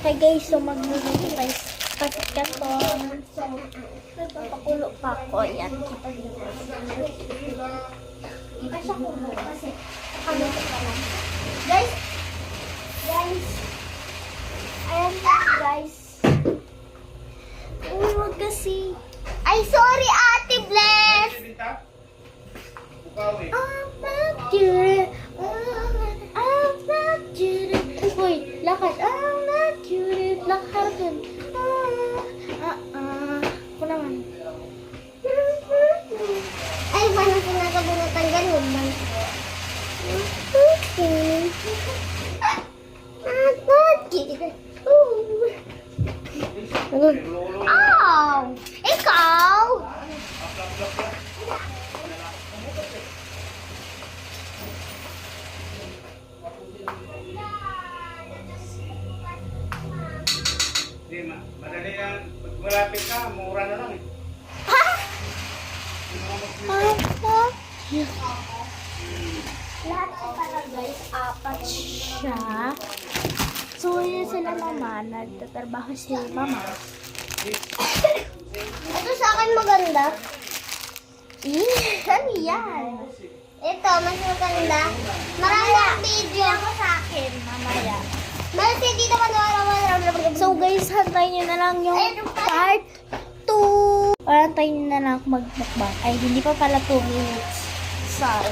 Hi guys, so magluluto tayo sa pagkaton. So, nagpapakulo pa ako. Ayan, kita dito. Iba siya kulo kasi kaluto pa lang. Guys! Ayan guys. Uy, wag kasi. Ay, sorry Ate Bless! I'm not cute. I'm not cute. Uy, lakad. I'm not cute. Lakad. Ako naman. Ay, paano ko nakabunutan ganun man? I'm not cute. Ow! Ikaw! Madali yan. Pag malapit ka, mura na lang eh. Ha? Lahat ko pala guys, apat siya. So, yun sila mama, nagtatrabaho si mama. Ito sa akin maganda. Ano yan? Ito, mas maganda. Maraming video ako sa akin, mamaya. Mas hindi naman naman. So guys, hantayin nyo na lang yung part 2. Or hantayin nyo na lang ako magmukbang. Ay, hindi pa pala 2 minutes. Sorry.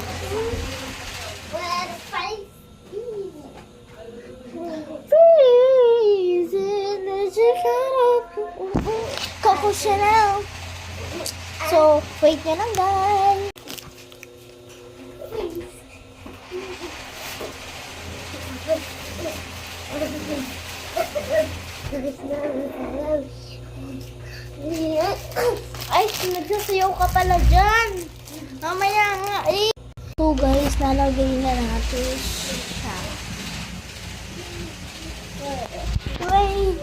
Coco Chanel. So, wait nyo lang guys. Ay, nagsasayaw ka pala dyan. Mamaya nga eh. So guys, nalagay na natin siya. Wait.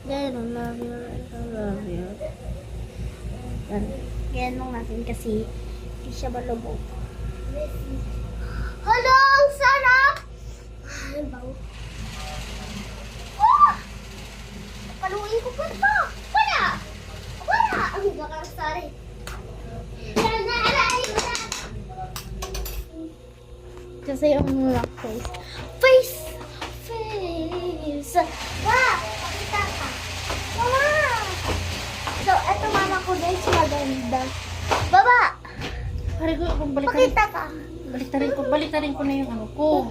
I don't love you. I love you. Ganun natin kasi hindi siya malubog. Hello! Ang sarap! Ang bago. Paluin ko pa ito. Wala! Wala! Ang gagawin, sorry. Kasi yung rock face. Face! Face! Wow! Pakita ka. Wow! So, eto mama ko guys, maganda. Baba! Pare ko, kung Pakita ka. baliktarin ko na yung ano ko.